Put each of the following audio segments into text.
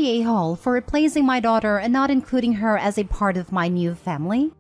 the a-hole for replacing my daughter and not including her as a part of my new family?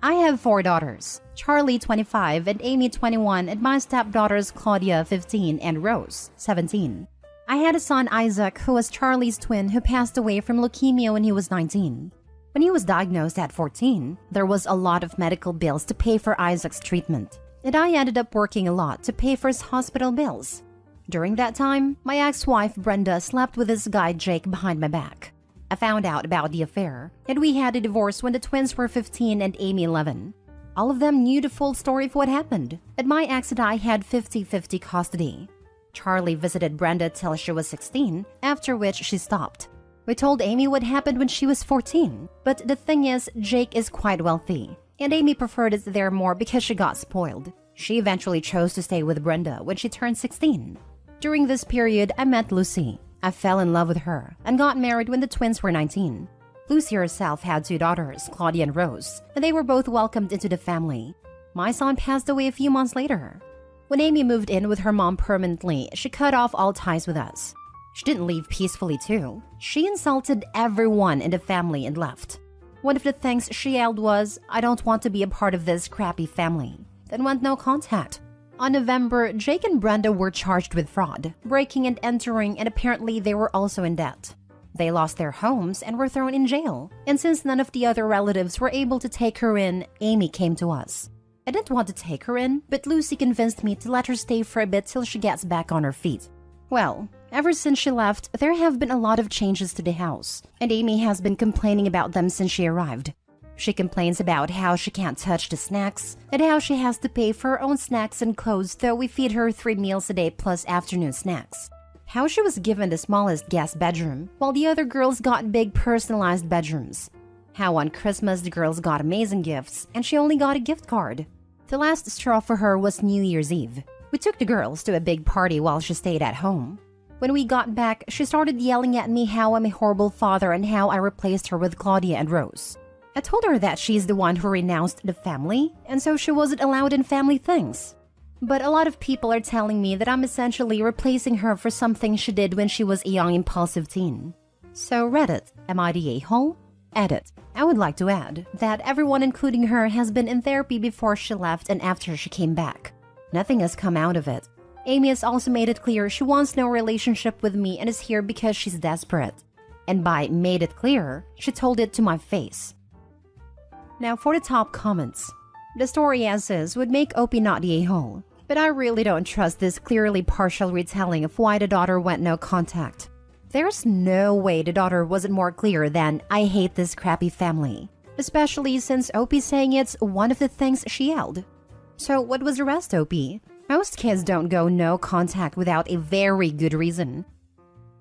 I have 4 daughters, Charlie 25 and Amy 21, and my stepdaughters Claudia 15 and Rose 17. I had a son Isaac who was Charlie's twin who passed away from leukemia when he was 19. When he was diagnosed at 14, there was a lot of medical bills to pay for Isaac's treatment, and I ended up working a lot to pay for his hospital bills. During that time, my ex-wife Brenda slept with this guy Jake behind my back. I found out about the affair, and we had a divorce when the twins were 15 and Amy 11. All of them knew the full story of what happened, and my ex and I had 50-50 custody. Charlie visited Brenda till she was 16, after which she stopped. We told Amy what happened when she was 14, but the thing is, Jake is quite wealthy, and Amy preferred it there more because she got spoiled. She eventually chose to stay with Brenda when she turned 16. During this period, I met Lucy. I fell in love with her and got married when the twins were 19. Lucy herself had 2 daughters, Claudia and Rose, and they were both welcomed into the family. My son passed away a few months later. When Amy moved in with her mom permanently, she cut off all ties with us. She didn't leave peacefully too. She insulted everyone in the family and left. One of the things she yelled was, "I don't want to be a part of this crappy family," then went no contact. On November, Jake and Brenda were charged with fraud, breaking and entering, and apparently they were also in debt. They lost their homes and were thrown in jail, and since none of the other relatives were able to take her in, Amy came to us. I didn't want to take her in, but Lucy convinced me to let her stay for a bit till she gets back on her feet. Well, ever since she left, there have been a lot of changes to the house, and Amy has been complaining about them since she arrived. She complains about how she can't touch the snacks, and how she has to pay for her own snacks and clothes, though we feed her 3 meals a day plus afternoon snacks. How she was given the smallest guest bedroom, while the other girls got big personalized bedrooms. How on Christmas the girls got amazing gifts, and she only got a gift card. The last straw for her was New Year's Eve. We took the girls to a big party while she stayed at home. When we got back, she started yelling at me how I'm a horrible father and how I replaced her with Claudia and Rose. I told her that she's the one who renounced the family, and so she wasn't allowed in family things. But a lot of people are telling me that I'm essentially replacing her for something she did when she was a young impulsive teen. So Reddit, am I the a-hole? Edit. I would like to add that everyone including her has been in therapy before she left and after she came back. Nothing has come out of it. Amy has also made it clear she wants no relationship with me and is here because she's desperate. And by made it clear, she told it to my face. Now for the top comments. The story as is would make Opie not the a-hole, but I really don't trust this clearly partial retelling of why the daughter went no contact. There's no way the daughter wasn't more clear than, "I hate this crappy family," especially since Opie's saying it's one of the things she yelled. So what was the rest, Opie? Most kids don't go no contact without a very good reason.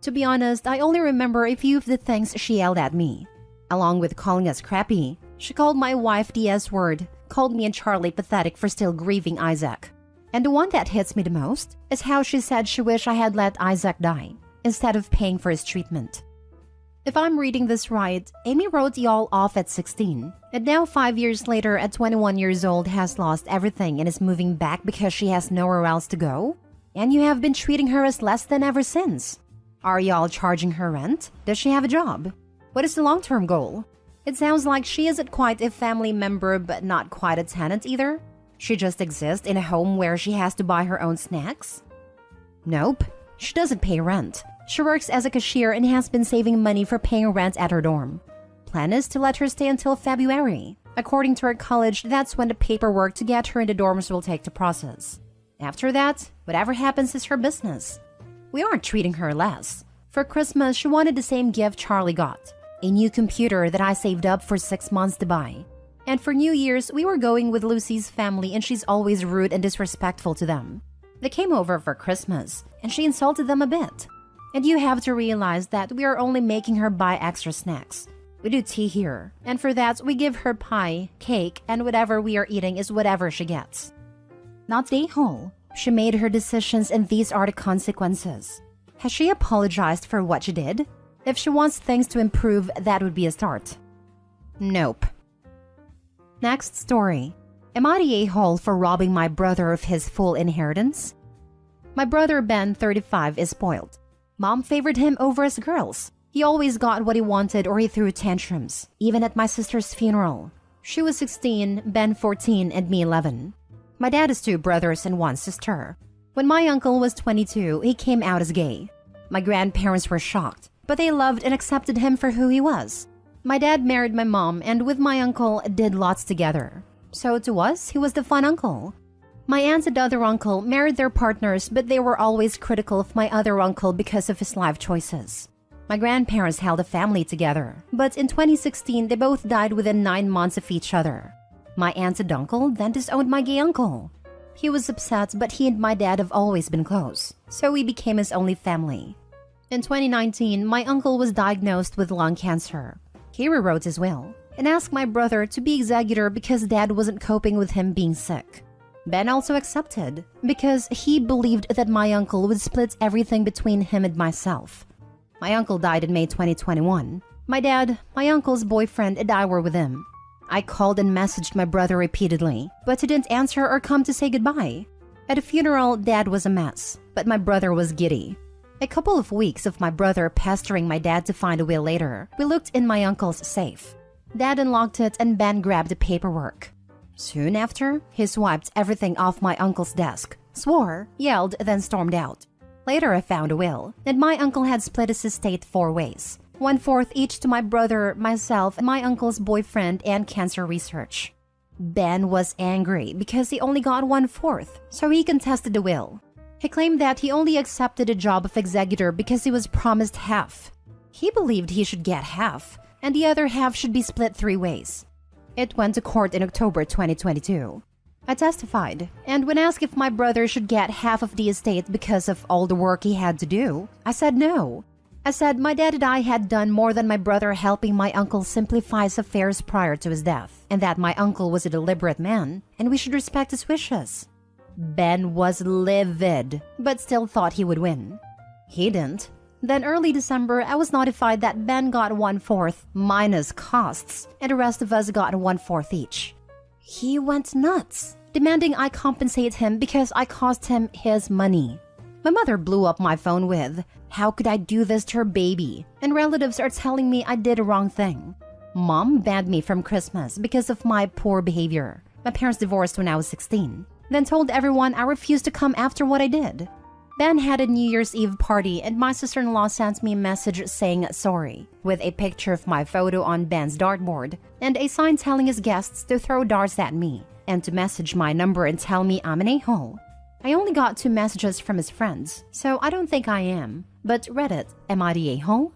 To be honest, I only remember a few of the things she yelled at me. Along with calling us crappy, she called my wife the S-word, called me and Charlie pathetic for still grieving Isaac. And the one that hits me the most is how she said she wished I had let Isaac die, instead of paying for his treatment. If I'm reading this right, Amy wrote y'all off at 16, and now 5 years later at 21 years old has lost everything and is moving back because she has nowhere else to go? And you have been treating her as less than ever since. Are y'all charging her rent? Does she have a job? What is the long-term goal? It sounds like she isn't quite a family member but not quite a tenant either. She just exists in a home where she has to buy her own snacks? Nope, she doesn't pay rent. She works as a cashier and has been saving money for paying rent at her dorm. Plan is to let her stay until February. According to her college, that's when the paperwork to get her in the dorms will take to process. After that, whatever happens is her business. We aren't treating her less. For Christmas, she wanted the same gift Charlie got, a new computer that I saved up for 6 months to buy. And for New Year's, we were going with Lucy's family and she's always rude and disrespectful to them. They came over for Christmas and she insulted them a bit. And you have to realize that we are only making her buy extra snacks. We do tea here, and for that we give her pie, cake, and whatever we are eating is whatever she gets. Not the a-hole. She made her decisions and these are the consequences. Has she apologized for what she did? If she wants things to improve, that would be a start. Nope. Next story. Am I the a-hole for robbing my brother of his full inheritance? My brother Ben, 35, is spoiled. Mom favored him over us girls. He always got what he wanted or he threw tantrums, even at my sister's funeral. She was 16, Ben 14, and me 11. My dad has 2 brothers and 1 sister. When my uncle was 22, he came out as gay. My grandparents were shocked, but they loved and accepted him for who he was. My dad married my mom and with my uncle did lots together. So to us, he was the fun uncle. My aunt and other uncle married their partners, but they were always critical of my other uncle because of his life choices. My grandparents held a family together, but in 2016, they both died within 9 months of each other. My aunt and uncle then disowned my gay uncle. He was upset, but he and my dad have always been close, so we became his only family. In 2019, my uncle was diagnosed with lung cancer. He rewrote his will and asked my brother to be executor because dad wasn't coping with him being sick. Ben also accepted because he believed that my uncle would split everything between him and myself. My uncle died in May 2021. My dad, my uncle's boyfriend, and I were with him. I called and messaged my brother repeatedly, but he didn't answer or come to say goodbye. At a funeral, dad was a mess, but my brother was giddy. A couple of weeks of my brother pestering my dad to find a will later, we looked in my uncle's safe. Dad unlocked it and Ben grabbed the paperwork. Soon after, he swiped everything off my uncle's desk, swore, yelled, then stormed out. Later, I found a will, and my uncle had split his estate 4 ways, 1/4 each to my brother, myself, and my uncle's boyfriend and cancer research. Ben was angry because he only got 1/4, so he contested the will. He claimed that he only accepted a job of executor because he was promised half. He believed he should get half, and the other half should be split 3 ways. It went to court in October 2022. I testified, and when asked if my brother should get half of the estate because of all the work he had to do, I said no. I said my dad and I had done more than my brother helping my uncle simplify his affairs prior to his death, and that my uncle was a deliberate man, and we should respect his wishes. Ben was livid, but still thought he would win. He didn't. Then early December, I was notified that Ben got 1/4 minus costs, and the rest of us got 1/4 each. He went nuts, demanding I compensate him because I cost him his money. My mother blew up my phone with, "How could I do this to her baby?" And relatives are telling me I did a wrong thing. Mom banned me from Christmas because of my poor behavior. My parents divorced when I was 16, then told everyone I refused to come after what I did. Ben had a New Year's Eve party and my sister-in-law sent me a message saying sorry, with a picture of my photo on Ben's dartboard and a sign telling his guests to throw darts at me and to message my number and tell me I'm an a-hole. I only got 2 messages from his friends, so I don't think I am. But Reddit, am I the a-hole?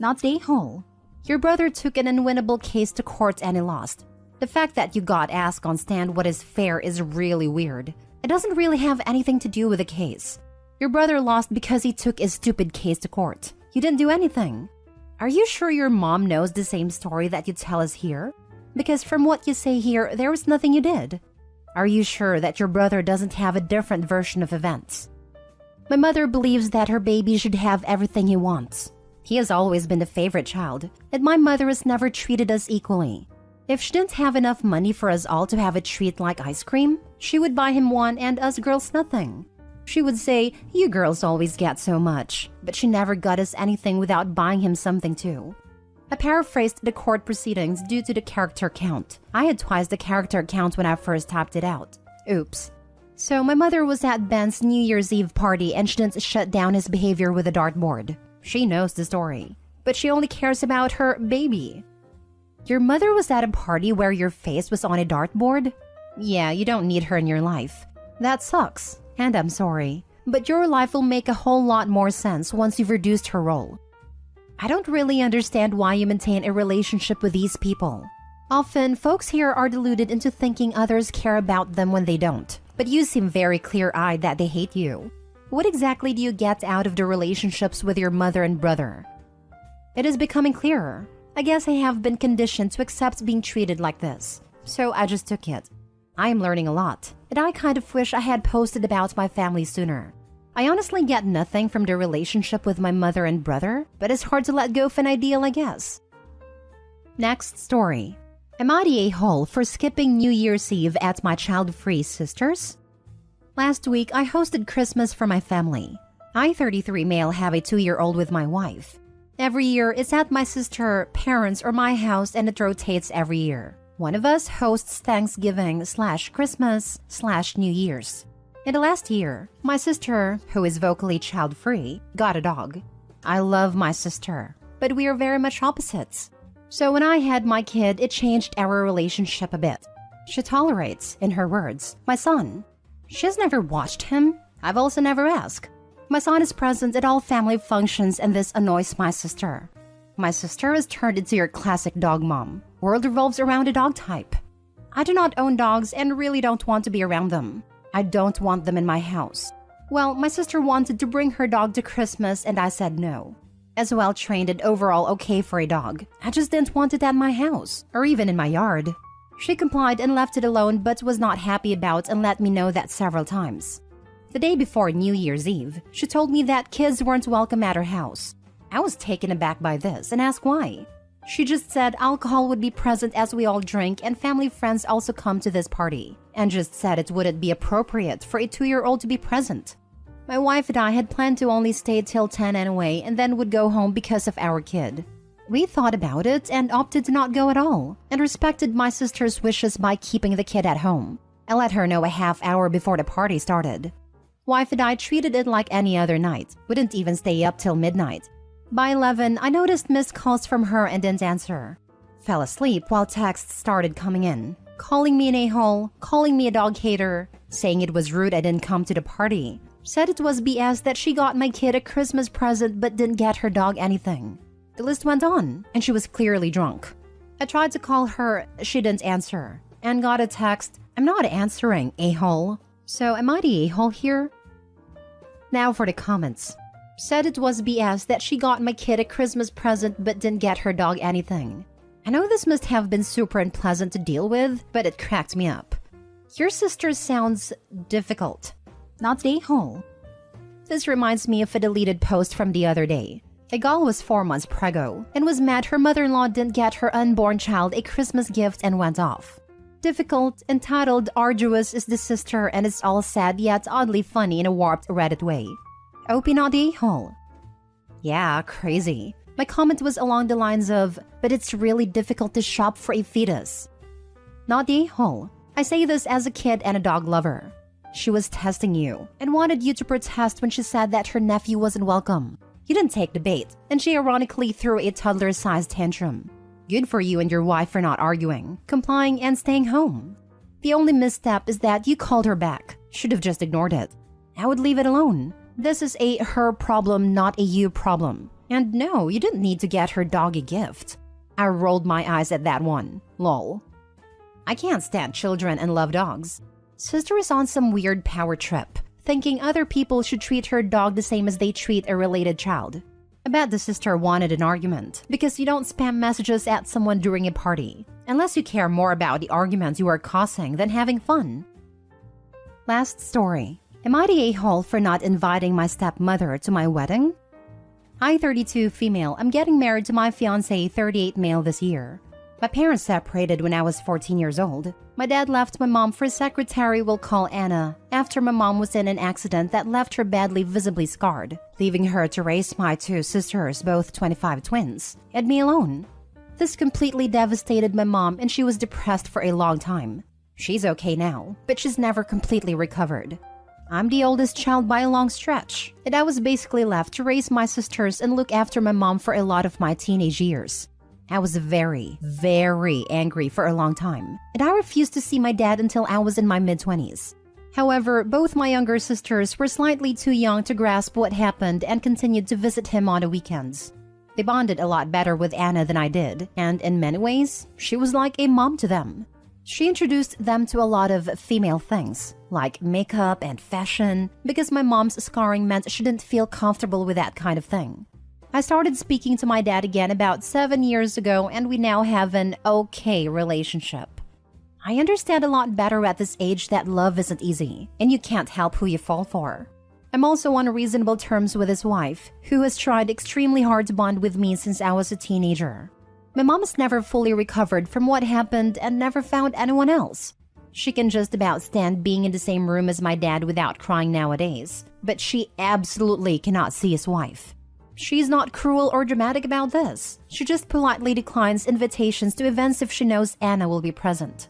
Not the a-hole. Your brother took an unwinnable case to court and he lost. The fact that you got asked on stand what is fair is really weird. It doesn't really have anything to do with the case. Your brother lost because he took his stupid case to court. You didn't do anything. Are you sure your mom knows the same story that you tell us here? Because from what you say here, there was nothing you did. Are you sure that your brother doesn't have a different version of events? My mother believes that her baby should have everything he wants. He has always been the favorite child, and my mother has never treated us equally. If she didn't have enough money for us all to have a treat like ice cream, she would buy him one and us girls nothing. She would say, "You girls always get so much," but she never got us anything without buying him something too. I paraphrased the court proceedings due to the character count. I had twice the character count when I first typed it out. Oops. So my mother was at Ben's New Year's Eve party and she didn't shut down his behavior with a dartboard. She knows the story, but she only cares about her baby. Your mother was at a party where your face was on a dartboard? Yeah, you don't need her in your life. That sucks, and I'm sorry. But your life will make a whole lot more sense once you've reduced her role. I don't really understand why you maintain a relationship with these people. Often, folks here are deluded into thinking others care about them when they don't. But you seem very clear-eyed that they hate you. What exactly do you get out of the relationships with your mother and brother? It is becoming clearer. I guess I have been conditioned to accept being treated like this, so I just took it. I am learning a lot, and I kind of wish I had posted about my family sooner. I honestly get nothing from the relationship with my mother and brother, but it's hard to let go of an ideal, I guess. Next story. Am I the a-hole for skipping New Year's Eve at my child-free sister's? Last week, I hosted Christmas for my family. I, 33 male, have a 2-year-old with my wife. Every year, it's at my sister, parents, or my house, and it rotates every year. One of us hosts Thanksgiving/Christmas/New Year's. In the last year, my sister, who is vocally child-free, got a dog. I love my sister, but we are very much opposites. So when I had my kid, it changed our relationship a bit. She tolerates, in her words, my son. She's never watched him. I've also never asked. My son is present at all family functions, and this annoys my sister. My sister has turned into your classic dog mom. World revolves around a dog type. I do not own dogs and really don't want to be around them. I don't want them in my house. Well, my sister wanted to bring her dog to Christmas and I said no. As well trained and overall okay for a dog, I just didn't want it at my house or even in my yard. She complied and left it alone but was not happy about and let me know that several times. The day before New Year's Eve, she told me that kids weren't welcome at her house. I was taken aback by this and asked why. She just said alcohol would be present as we all drink and family friends also come to this party, and just said it wouldn't be appropriate for a 2-year-old to be present. My wife and I had planned to only stay till 10 anyway and then would go home because of our kid. We thought about it and opted to not go at all, and respected my sister's wishes by keeping the kid at home. I let her know a half hour before the party started. Wife and I treated it like any other night, wouldn't even stay up till midnight. By 11, I noticed missed calls from her and didn't answer. Fell asleep while texts started coming in, calling me an a-hole, calling me a dog hater, saying it was rude I didn't come to the party. Said it was BS that she got my kid a Christmas present but didn't get her dog anything. The list went on, and she was clearly drunk. I tried to call her, she didn't answer, and got a text, "I'm not answering, a-hole." So am I the a-hole here? Now for the comments. Said it was BS that she got my kid a Christmas present but didn't get her dog anything. I know this must have been super unpleasant to deal with, but it cracked me up. Your sister sounds difficult. Not the a-hole. This reminds me of a deleted post from the other day. A gal was 4 months preggo and was mad her mother-in-law didn't get her unborn child a Christmas gift and went off. Difficult, entitled, arduous is the sister, and it's all sad yet oddly funny in a warped Reddit way. Opie not the a-hole. Yeah, crazy. My comment was along the lines of, but it's really difficult to shop for a fetus. Not the a-hole. I say this as a kid and a dog lover. She was testing you and wanted you to protest when she said that her nephew wasn't welcome. You didn't take the bait, and she ironically threw a toddler-sized tantrum. Good for you and your wife for not arguing, complying, and staying home. The only misstep is that you called her back. Should have just ignored it. I would leave it alone. This is a her problem, not a you problem. And no, you didn't need to get her dog a gift. I rolled my eyes at that one. Lol. I can't stand children and love dogs. Sister is on some weird power trip, thinking other people should treat her dog the same as they treat a related child. I bet the sister wanted an argument, because you don't spam messages at someone during a party, unless you care more about the arguments you are causing than having fun. Last story. Am I the a-hole for not inviting my stepmother to my wedding? I, 32, female, am getting married to my fiancé, 38, male this year. My parents separated when I was 14 years old. My dad left my mom for a secretary we'll call Anna after my mom was in an accident that left her badly visibly scarred, leaving her to raise my 2 sisters, both 25 twins, and me alone. This completely devastated my mom and she was depressed for a long time. She's okay now, but she's never completely recovered. I'm the oldest child by a long stretch, and I was basically left to raise my sisters and look after my mom for a lot of my teenage years. I was very, very angry for a long time, and I refused to see my dad until I was in my mid-20s. However, both my younger sisters were slightly too young to grasp what happened and continued to visit him on the weekends. They bonded a lot better with Anna than I did, and in many ways, she was like a mom to them. She introduced them to a lot of female things, like makeup and fashion, because my mom's scarring meant she didn't feel comfortable with that kind of thing. I started speaking to my dad again about 7 years ago, and we now have an okay relationship. I understand a lot better at this age that love isn't easy, and you can't help who you fall for. I'm also on reasonable terms with his wife, who has tried extremely hard to bond with me since I was a teenager. My mom has never fully recovered from what happened and never found anyone else. She can just about stand being in the same room as my dad without crying nowadays, but she absolutely cannot see his wife. She's not cruel or dramatic about this. She just politely declines invitations to events if she knows Anna will be present.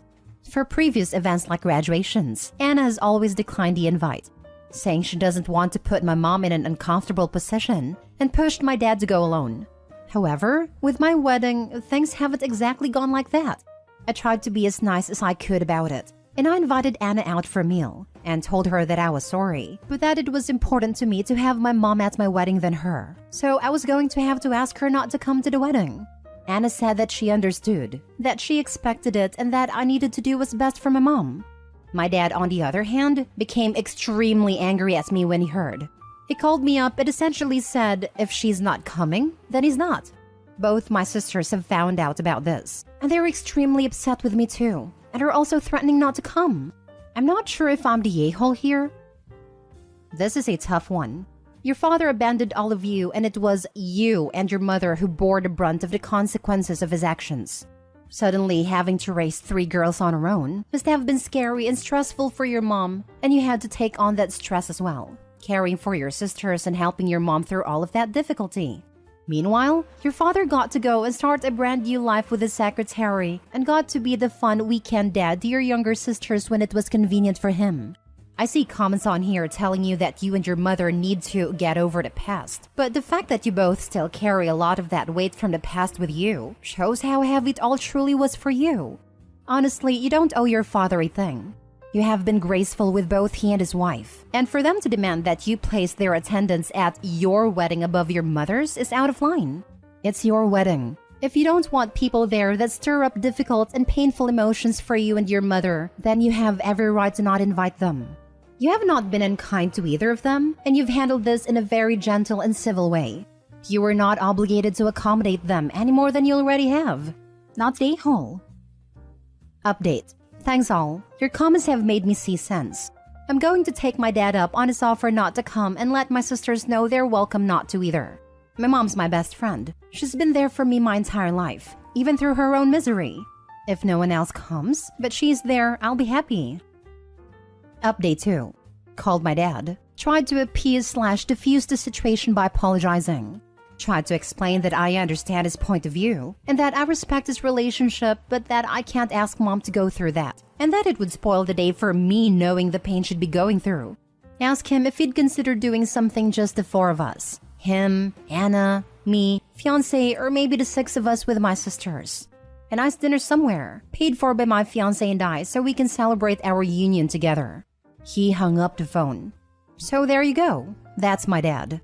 For previous events like graduations, Anna has always declined the invite, saying she doesn't want to put my mom in an uncomfortable position and pushed my dad to go alone. However, with my wedding, things haven't exactly gone like that. I tried to be as nice as I could about it, and I invited Anna out for a meal and told her that I was sorry, but that it was important to me to have my mom at my wedding than her, so I was going to have to ask her not to come to the wedding. Anna said that she understood, that she expected it, and that I needed to do what's best for my mom. My dad, on the other hand, became extremely angry at me when he heard. He called me up and essentially said if she's not coming, then he's not. Both my sisters have found out about this, and they're extremely upset with me too, and are also threatening not to come. I'm not sure if I'm the a-hole here. This is a tough one. Your father abandoned all of you, and it was you and your mother who bore the brunt of the consequences of his actions. Suddenly having to raise 3 girls on her own must have been scary and stressful for your mom, and you had to take on that stress as well, caring for your sisters and helping your mom through all of that difficulty. Meanwhile, your father got to go and start a brand new life with his secretary and got to be the fun weekend dad to your younger sisters when it was convenient for him. I see comments on here telling you that you and your mother need to get over the past, but the fact that you both still carry a lot of that weight from the past with you shows how heavy it all truly was for you. Honestly, you don't owe your father a thing. You have been graceful with both he and his wife, and for them to demand that you place their attendance at your wedding above your mother's is out of line. It's your wedding. If you don't want people there that stir up difficult and painful emotions for you and your mother, then you have every right to not invite them. You have not been unkind to either of them, and you've handled this in a very gentle and civil way. You are not obligated to accommodate them any more than you already have. Not the a-hole. Update. Thanks all. Your comments have made me see sense. I'm going to take my dad up on his offer not to come and let my sisters know they're welcome not to either. My mom's my best friend. She's been there for me my entire life, even through her own misery. If no one else comes, but she's there, I'll be happy. Update 2. Called my dad. Tried to appease/diffuse the situation by apologizing. Tried to explain that I understand his point of view, and that I respect his relationship, but that I can't ask mom to go through that, and that it would spoil the day for me knowing the pain she'd be going through. Ask him if he'd consider doing something just the 4 of us. Him, Anna, me, fiancé, or maybe the 6 of us with my sisters. A nice dinner somewhere, paid for by my fiancé and I, so we can celebrate our union together. He hung up the phone. So there you go. That's my dad.